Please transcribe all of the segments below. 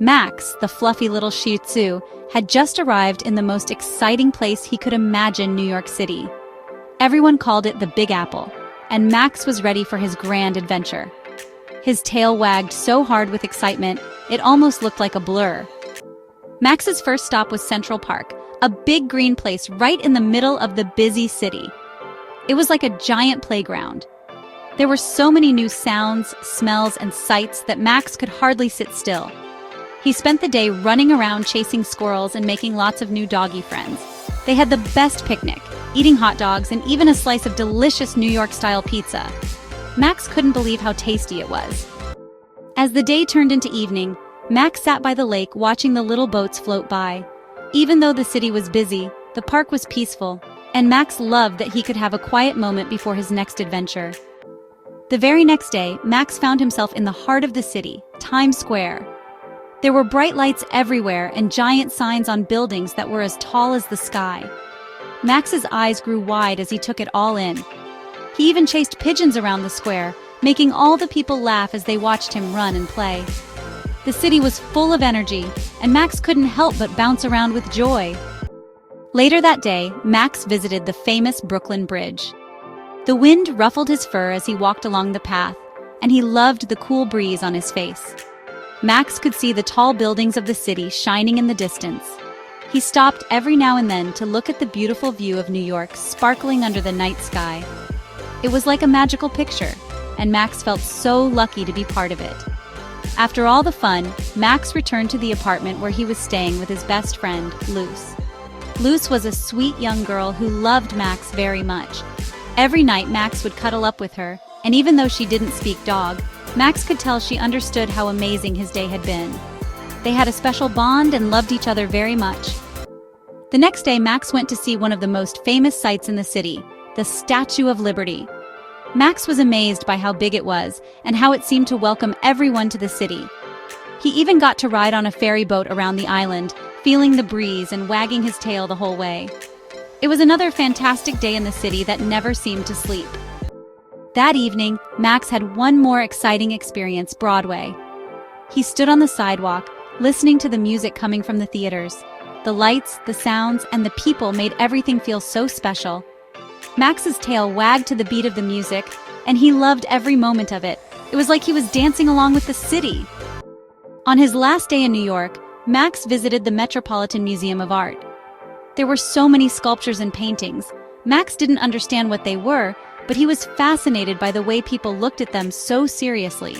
Max, the fluffy little Shih Tzu, had just arrived in the most exciting place he could imagine, New York City. Everyone called it the Big Apple, and Max was ready for his grand adventure. His tail wagged so hard with excitement, it almost looked like a blur. Max's first stop was Central Park, a big green place right in the middle of the busy city. It was like a giant playground. There were so many new sounds, smells, and sights that Max could hardly sit still. He spent the day running around chasing squirrels and making lots of new doggy friends. They had the best picnic, eating hot dogs and even a slice of delicious New York-style pizza. Max couldn't believe how tasty it was. As the day turned into evening, Max sat by the lake watching the little boats float by. Even though the city was busy, the park was peaceful, and Max loved that he could have a quiet moment before his next adventure. The very next day, Max found himself in the heart of the city, Times Square. There were bright lights everywhere and giant signs on buildings that were as tall as the sky. Max's eyes grew wide as he took it all in. He even chased pigeons around the square, making all the people laugh as they watched him run and play. The city was full of energy, and Max couldn't help but bounce around with joy. Later that day, Max visited the famous Brooklyn Bridge. The wind ruffled his fur as he walked along the path, and he loved the cool breeze on his face. Max could see the tall buildings of the city shining in the distance. He stopped every now and then to look at the beautiful view of New York sparkling under the night sky. It was like a magical picture, and Max felt so lucky to be part of it. After all the fun, Max returned to the apartment where he was staying with his best friend, Luce. Luce was a sweet young girl who loved Max very much. Every night Max would cuddle up with her, and even though she didn't speak dog, Max could tell she understood how amazing his day had been. They had a special bond and loved each other very much. The next day, Max went to see one of the most famous sights in the city, the Statue of Liberty. Max was amazed by how big it was and how it seemed to welcome everyone to the city. He even got to ride on a ferry boat around the island, feeling the breeze and wagging his tail the whole way. It was another fantastic day in the city that never seemed to sleep. That evening, Max had one more exciting experience: Broadway. He stood on the sidewalk, listening to the music coming from the theaters. The lights, the sounds, and the people made everything feel so special. Max's tail wagged to the beat of the music, and he loved every moment of it. It was like he was dancing along with the city. On his last day in New York, Max visited the Metropolitan Museum of Art. There were so many sculptures and paintings. Max didn't understand what they were, but he was fascinated by the way people looked at them so seriously.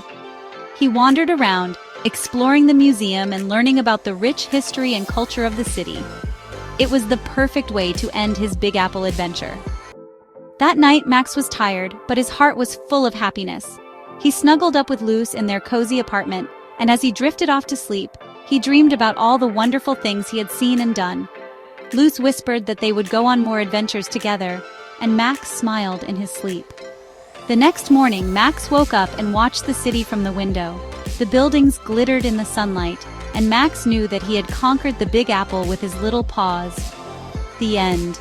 He wandered around, exploring the museum and learning about the rich history and culture of the city. It was the perfect way to end his Big Apple adventure. That night, Max was tired, but his heart was full of happiness. He snuggled up with Luce in their cozy apartment, and as he drifted off to sleep, he dreamed about all the wonderful things he had seen and done. Luce whispered that they would go on more adventures together, and Max smiled in his sleep. The next morning, Max woke up and watched the city from the window. The buildings glittered in the sunlight, and Max knew that he had conquered the Big Apple with his little paws. The end.